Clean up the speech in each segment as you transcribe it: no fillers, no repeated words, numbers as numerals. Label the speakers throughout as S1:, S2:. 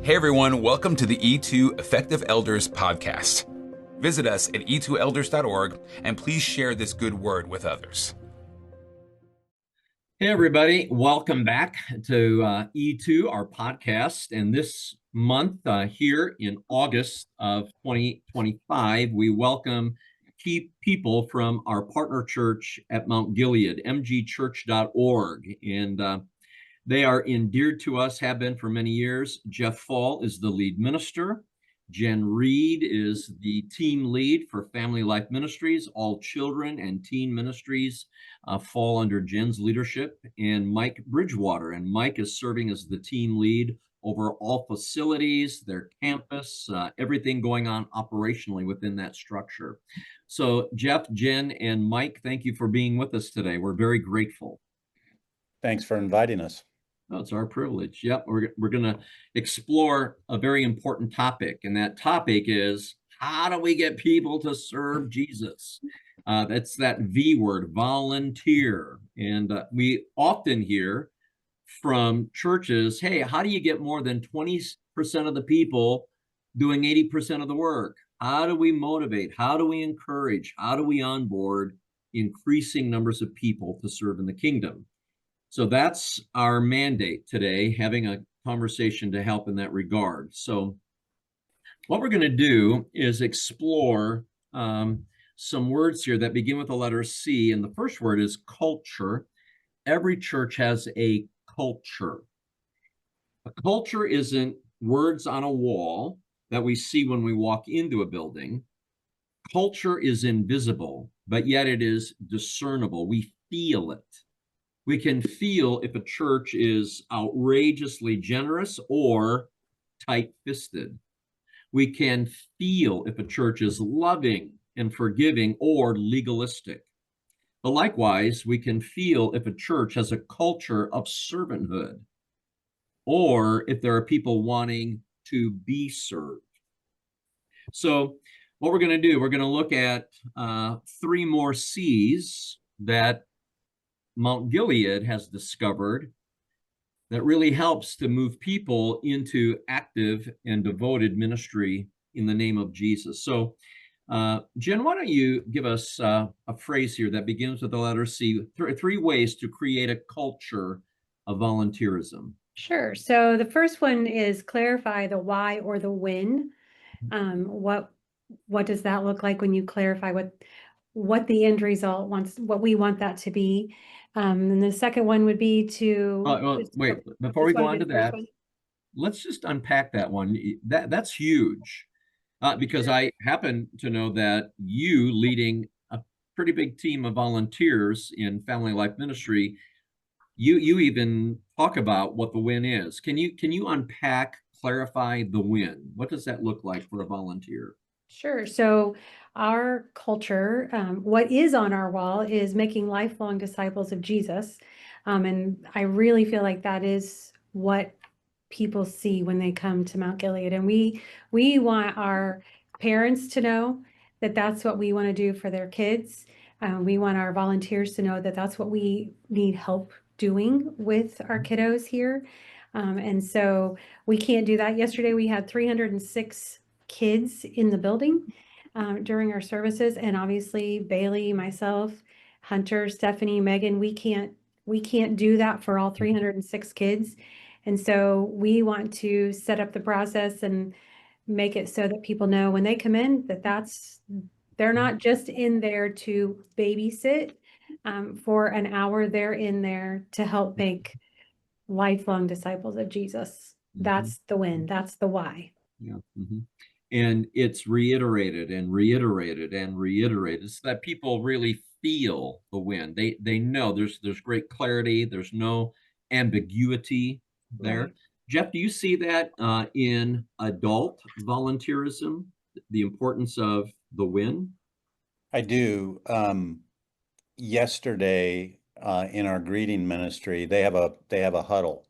S1: Hey everyone, welcome to the E2 Effective Elders podcast. Visit us at e2elders.org and please share this good word with others.
S2: Hey everybody, welcome back to E2, our podcast. And this month, here in August of 2025, we welcome key people from our partner church at Mount Gilead, mgchurch.org. And they are endeared to us, have been for many years. Jeff Fall is the lead minister. Jen Reed is the team lead for Family Life Ministries. All children and teen ministries fall under Jen's leadership. And Mike Bridgewater. And Mike is serving as the team lead over all facilities, their campus, everything going on operationally within that structure. So Jeff, Jen, and Mike, thank you for being with us today. We're very grateful.
S3: Thanks for inviting us.
S2: Oh, it's our privilege. Yep, we're going to explore a very important topic, and that topic is how do we get people to serve Jesus? That's that V word, volunteer. And we often hear from churches, hey, how do you get more than 20% of the people doing 80% of the work? How do we motivate? How do we encourage? How do we onboard increasing numbers of people to serve in the kingdom? So that's our mandate today, having a conversation to help in that regard. So what we're going to do is explore some words here that begin with the letter C. And the first word is culture. Every church has a culture. A culture isn't words on a wall that we see when we walk into a building. Culture is invisible, but yet it is discernible. We feel it. We can feel if a church is outrageously generous or tight-fisted. We can feel if a church is loving and forgiving or legalistic. But likewise, we can feel if a church has a culture of servanthood or if there are people wanting to be served. So what we're going to do, we're going to look at three more C's that Mount Gilead has discovered that really helps to move people into active and devoted ministry in the name of Jesus. So, Jen, why don't you give us a phrase here that begins with the letter C, three ways to create a culture of volunteerism.
S4: Sure. So the first one is clarify the why or the when. What does that look like when you clarify what the end result wants, what we want that to be? And the second one would be to
S2: wait, before we go on to that, let's just unpack that one. That's huge. Because I happen to know that you leading a pretty big team of volunteers in Family Life Ministry, you even talk about what the win is. Can you unpack, clarify the win? What does that look like for a volunteer?
S4: Sure. So our culture, what is on our wall is making lifelong disciples of Jesus. And I really feel like that is what people see when they come to Mount Gilead. And we want our parents to know that that's what we want to do for their kids. We want our volunteers to know that that's what we need help doing with our kiddos here. And so we can't do that. Yesterday we had 306 kids in the building during our services, and obviously Bailey, myself, Hunter, Stephanie, Megan, we can't do that for all 306 kids. And so we want to set up the process and make it so that people know when they come in that they're not just in there to babysit for an hour. They're in there to help make lifelong disciples of Jesus. That's the win. That's the why.
S2: Yeah. And it's reiterated and reiterated and reiterated so that people really feel the win. They know there's great clarity. There's no ambiguity there. Right. Jeff, do you see that in adult volunteerism, the importance of the win?
S3: I do. Yesterday in our greeting ministry, they have a huddle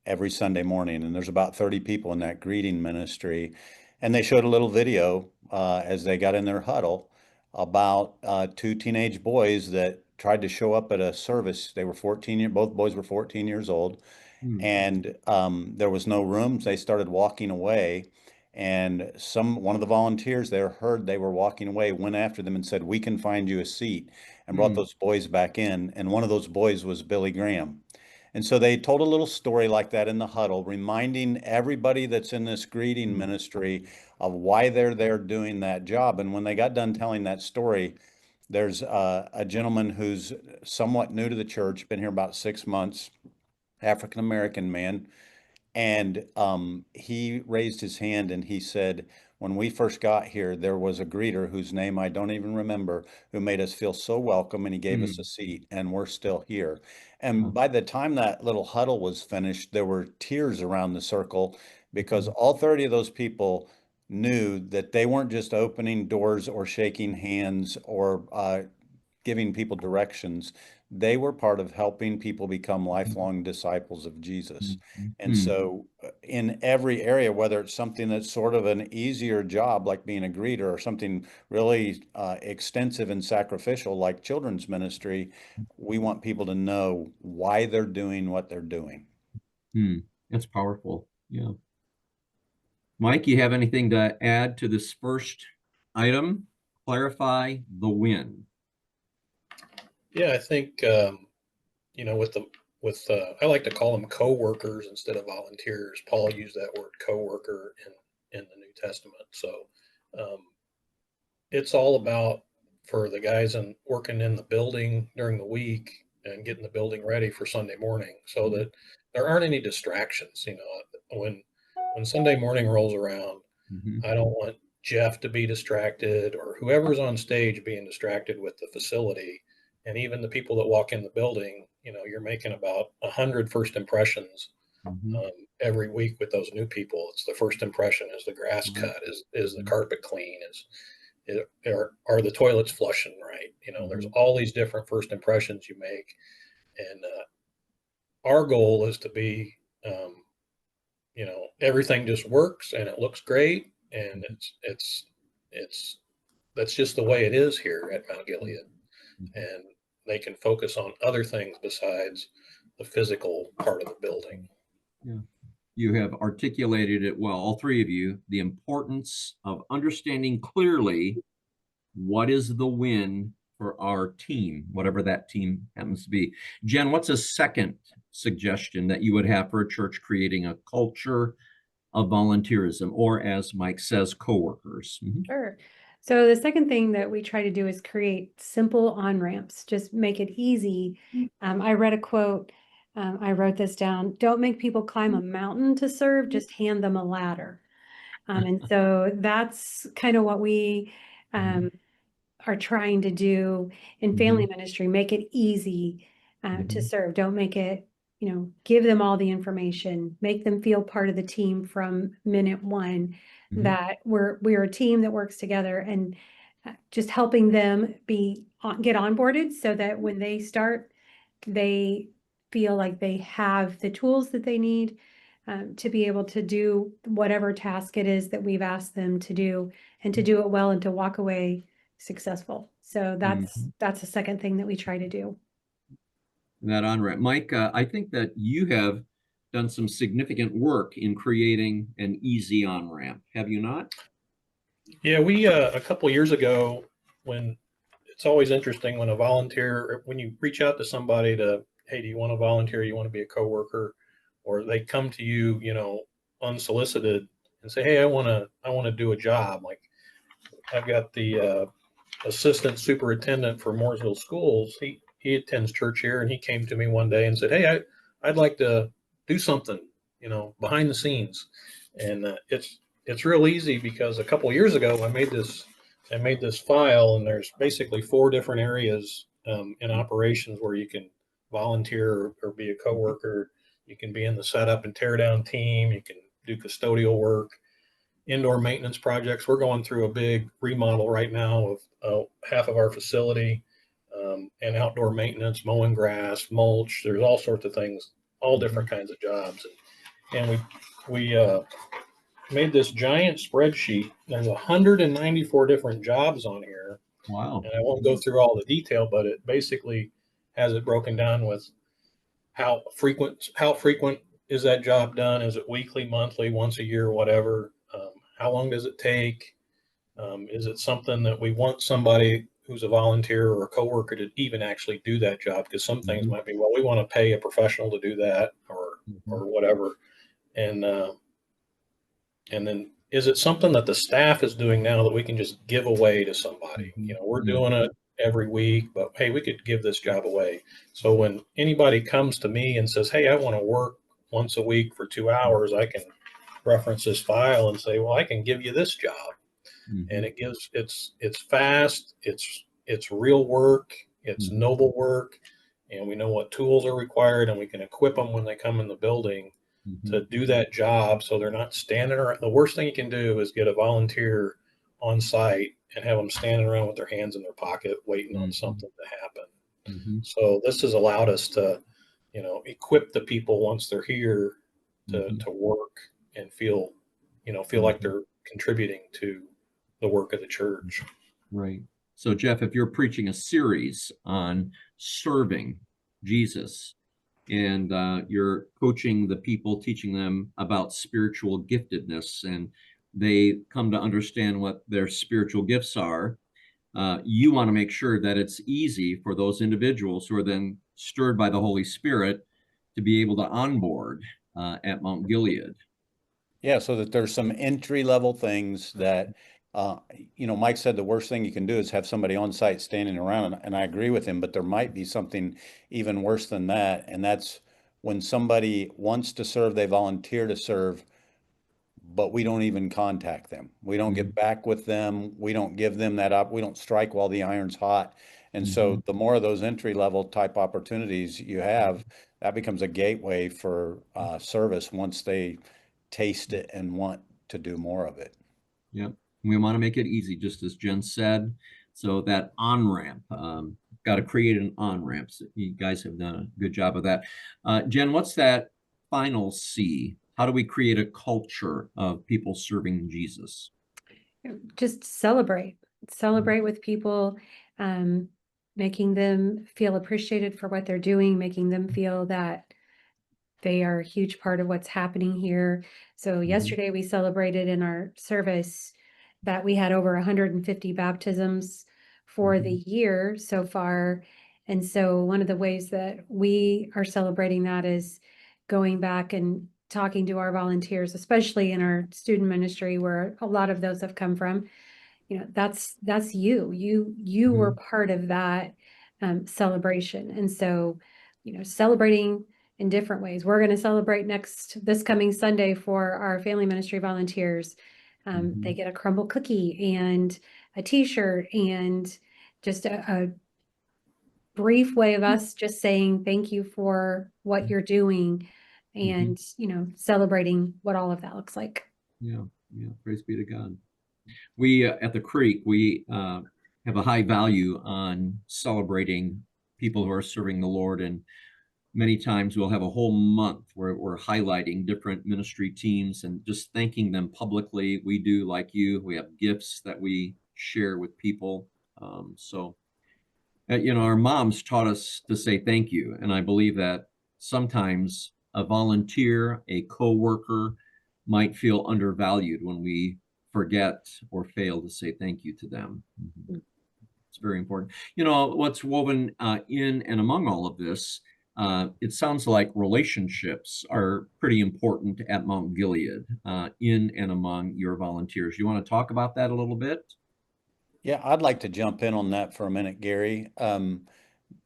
S3: every Sunday morning, and there's about 30 people in that greeting ministry, and they showed a little video as they got in their huddle about two teenage boys that tried to show up at a service. They were both boys were 14 years old,
S2: Mm.
S3: and there was no rooms. They started walking away, and one of the volunteers there heard they were walking away, went after them and said, "We can find you a seat," and brought
S2: Mm.
S3: those boys back in. And one of those boys was Billy Graham. And so they told a little story like that in the huddle, reminding everybody that's in this greeting ministry of why they're there doing that job. And when they got done telling that story, there's a gentleman who's somewhat new to the church, been here about 6 months, African American man, and he raised his hand and he said, when we first got here, there was a greeter whose name I don't even remember, who made us feel so welcome, and he gave us a seat, and we're still here. And by the time that little huddle was finished, there were tears around the circle, because all 30 of those people knew that they weren't just opening doors or shaking hands or giving people directions. They were part of helping people become lifelong disciples of Jesus. And
S2: Mm.
S3: so in every area, whether it's something that's sort of an easier job like being a greeter, or something really extensive and sacrificial like children's ministry, we want people to know why they're doing what they're doing.
S2: Mm. That's powerful. Yeah. Mike, you have anything to add to this first item? Clarify the win.
S5: Yeah, I think I like to call them co-workers instead of volunteers. Paul used that word co-worker in the New Testament. So um, it's all about, for the guys working in the building during the week and getting the building ready for Sunday morning, so that there aren't any distractions. When Sunday morning rolls around,
S2: Mhm.
S5: I don't want Jeff to be distracted, or whoever's on stage being distracted with the facility. And even the people that walk in the building, you're making about 100 first impressions
S2: Mhm.
S5: every week with those new people. It's the first impression: is the grass cut? Is the carpet clean? Are the toilets flushing right? There's all these different first impressions you make, and our goal is to be, everything just works and it looks great, and it's that's just the way it is here at Mount Gilead, and they can focus on other things besides the physical part of the building.
S2: Yeah. You have articulated it well, all three of you, the importance of understanding clearly what is the win for our team, whatever that team happens to be. Jen, what's a second suggestion that you would have for a church creating a culture of volunteerism, or as Mike says, coworkers?
S4: Sure. So the second thing that we try to do is create simple on-ramps, just make it easy. I read a quote, I wrote this down: don't make people climb a mountain to serve, just hand them a ladder. And so that's kind of what we are trying to do in family ministry, make it easy to serve. Don't make it, give them all the information, make them feel part of the team from minute one, that we're a team that works together, and just helping them get onboarded so that when they start, they feel like they have the tools that they need to be able to do whatever task it is that we've asked them to do, and to do it well, and to walk away successful. So that's the second thing that we try to do.
S2: That on ramp. Mike, I think that you have done some significant work in creating an easy on ramp. Have you not?
S5: Yeah, we a couple years ago, when it's always interesting when you reach out to somebody to, hey, do you want to volunteer? You want to be a coworker? Or they come to you, unsolicited, and say, hey, I want to do a job. Like, I've got the assistant superintendent for Mooresville Schools. He attends church here, and he came to me one day and said, hey, I'd like to do something, behind the scenes. And it's real easy, because a couple of years ago I made this file, and there's basically 4 different areas in operations where you can volunteer or be a coworker. You can be in the setup and tear down team. You can do custodial work, indoor maintenance projects. We're going through a big remodel right now of half of our facility, and outdoor maintenance, mowing grass, mulch. There's all sorts of things, all different kinds of jobs. And we made this giant spreadsheet. There's 194 different jobs on here.
S2: Wow.
S5: And I won't go through all the detail, but it basically has it broken down with how frequent is that job done? Is it weekly, monthly, once a year, whatever? How long does it take? Is it something that we want somebody who's a volunteer or a coworker to even actually do that job? Because some things might be, well, we want to pay a professional to do that, or whatever. And then is it something that the staff is doing now that we can just give away to somebody? We're doing it every week, but hey, we could give this job away. So when anybody comes to me and says, hey, I want to work once a week for 2 hours, I can reference this file and say, well, I can give you this job. And it gives, it's fast, it's real work, it's noble work, and we know what tools are required, and we can equip them when they come in the building to do that job, so they're not standing around. The worst thing you can do is get a volunteer on site and have them standing around with their hands in their pocket waiting on something to happen. So this has allowed us to, equip the people once they're here to work and feel like they're contributing to the work of the church.
S2: Right. So Jeff, if you're preaching a series on serving Jesus, and you're coaching the people, teaching them about spiritual giftedness, and they come to understand what their spiritual gifts are, you want to make sure that it's easy for those individuals who are then stirred by the Holy Spirit to be able to onboard at Mount Gilead.
S3: Yeah, so that there's some entry-level things that, Mike said the worst thing you can do is have somebody on site standing around, and I agree with him, but there might be something even worse than that, and that's when somebody wants to serve, they volunteer to serve, but we don't even contact them. We don't get back with them. We don't give them that up. We don't strike while the iron's hot. And so the more of those entry-level type opportunities you have, that becomes a gateway for service once they taste it and want to do more of it.
S2: Yep. We want to make it easy, just as Jen said. So that on-ramp, got to create an on-ramp. So you guys have done a good job of that. Jen, what's that final C? How do we create a culture of people serving Jesus?
S4: Just celebrate with people, making them feel appreciated for what they're doing, making them feel that they are a huge part of what's happening here. So yesterday we celebrated in our service that we had over 150 baptisms for the year so far. And so one of the ways that we are celebrating that is going back and talking to our volunteers, especially in our student ministry, where a lot of those have come from. That's you were part of that celebration. And so, celebrating in different ways. We're going to celebrate this coming Sunday for our family ministry volunteers. They get a crumble cookie and a t-shirt and just a brief way of us just saying thank you for what you're doing and, celebrating what all of that looks like.
S2: Yeah. Praise be to God. We at the Creek, we have a high value on celebrating people who are serving the Lord, and many times we'll have a whole month where we're highlighting different ministry teams and just thanking them publicly. We do like you. We have gifts that we share with people. Our moms taught us to say thank you, and I believe that sometimes a volunteer, a coworker, might feel undervalued when we forget or fail to say thank you to them. It's very important. What's woven in and among all of this, it sounds like relationships are pretty important at Mount Gilead, in and among your volunteers. You want to talk about that a little bit?
S3: Yeah, I'd like to jump in on that for a minute, Gary.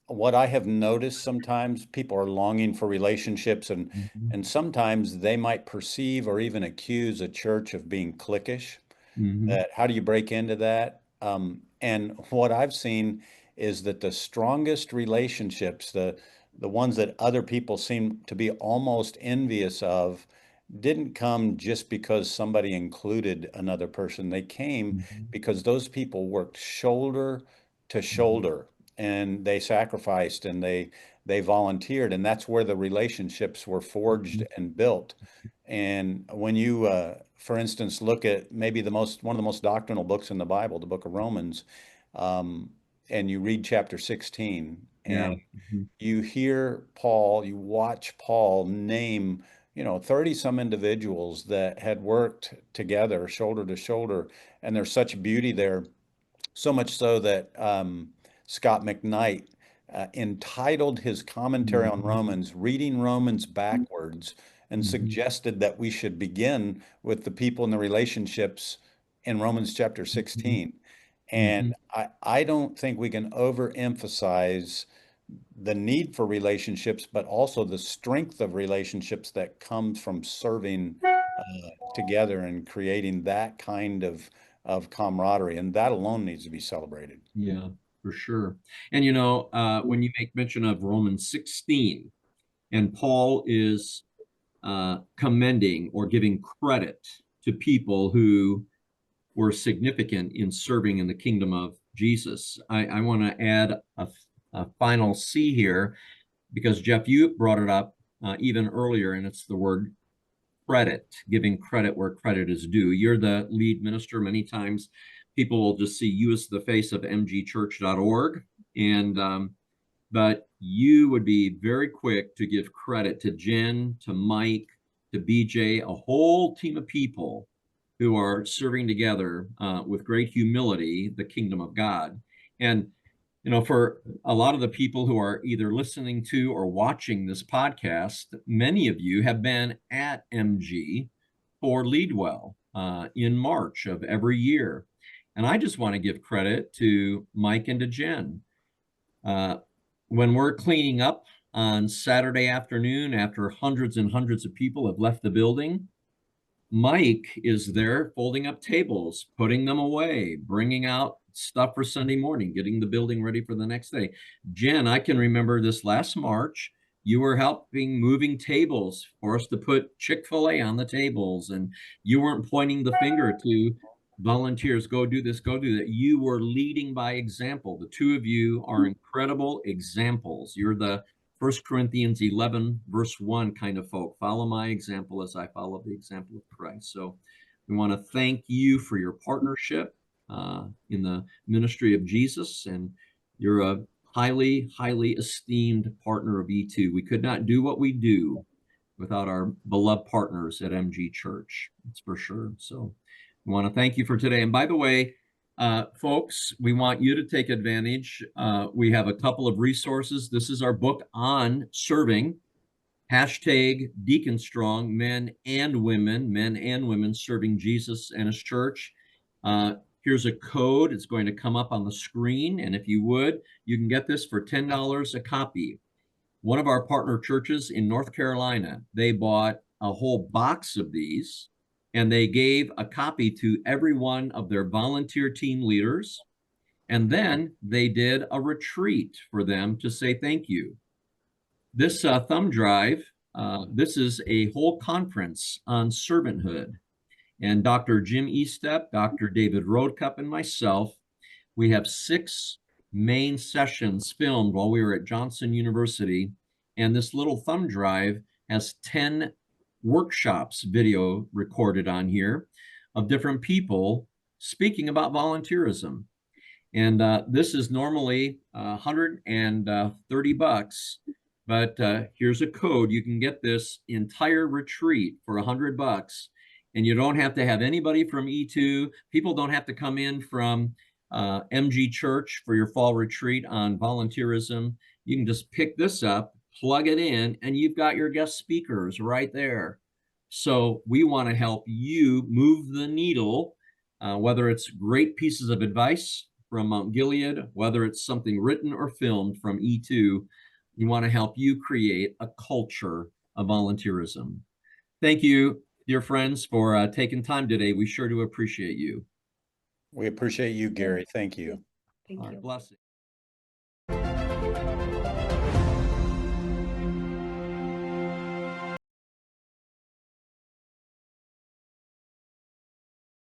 S3: What I have noticed, sometimes people are longing for relationships, and sometimes they might perceive or even accuse a church of being cliquish. That how do you break into that? And what I've seen is that the strongest relationships, the ones that other people seem to be almost envious of, didn't come just because somebody included another person. They came because those people worked shoulder to shoulder, and they sacrificed, and they volunteered, and that's where the relationships were forged and built. And when you, for instance, look at maybe one of the most doctrinal books in the Bible, the book of Romans, and you read chapter 16, and you hear Paul, you watch Paul name 30 some individuals that had worked together shoulder to shoulder, and there's such beauty there. So much so that Scott McKnight entitled his commentary on Romans, Reading Romans Backwards, and suggested that we should begin with the people and the relationships in Romans chapter 16. And I don't think we can overemphasize the need for relationships, but also the strength of relationships that comes from serving together and creating that kind of camaraderie, and that alone needs to be celebrated.
S2: Yeah, for sure. And when you make mention of Romans 16, and Paul is commending or giving credit to people who were significant in serving in the kingdom of Jesus, I want to add a final C here, because Jeff, you brought it up even earlier, and it's the word credit, giving credit where credit is due. You're the lead minister. Many times people will just see you as the face of mgchurch.org, and but you would be very quick to give credit to Jen, to Mike, to BJ, a whole team of people who are serving together with great humility the kingdom of God. And for a lot of the people who are either listening to or watching this podcast, many of you have been at MG for Leadwell in March of every year. And I just want to give credit to Mike and to Jen. When we're cleaning up on Saturday afternoon after hundreds and hundreds of people have left the building, Mike is there folding up tables, putting them away, bringing out stuff for Sunday morning, getting the building ready for the next day. Jen, I can remember this last March, you were helping moving tables for us to put Chick-fil-A on the tables, and you weren't pointing the finger to volunteers, go do this, go do that. You were leading by example. The two of you are incredible examples. You're the 1 Corinthians 11, verse 1 kind of folk. Follow my example as I follow the example of Christ. So we want to thank you for your partnership in the ministry of Jesus, and you're a highly, highly esteemed partner of E2. We could not do what we do without our beloved partners at MG Church. That's for sure. So we want to thank you for today. And by the way, folks, we want you to take advantage. We have a couple of resources. This is our book on serving. #Deacon Strong, men and women serving Jesus and his church. Here's a code. It's going to come up on the screen. And if you would, you can get this for $10 a copy. One of our partner churches in North Carolina, they bought a whole box of these, and they gave a copy to every one of their volunteer team leaders. And then they did a retreat for them to say thank you. This thumb drive, this is a whole conference on servanthood. And Dr. Jim Estep, Dr. David Roadcup, and myself, we have 6 main sessions filmed while we were at Johnson University. And this little thumb drive has 10 workshops video recorded on here of different people speaking about volunteerism. And this is normally $130, but here's a code. You can get this entire retreat for $100, and you don't have to have anybody from E2. People don't have to come in from MG Church for your fall retreat on volunteerism. You can just pick this up, plug it in, and you've got your guest speakers right there. So we want to help you move the needle, whether it's great pieces of advice from Mount Gilead, whether it's something written or filmed from E2. We want to help you create a culture of volunteerism. Thank you, dear friends, for taking time today. We sure do appreciate you.
S3: We appreciate you, Gary. Thank you.
S4: Thank you.
S2: Blessings.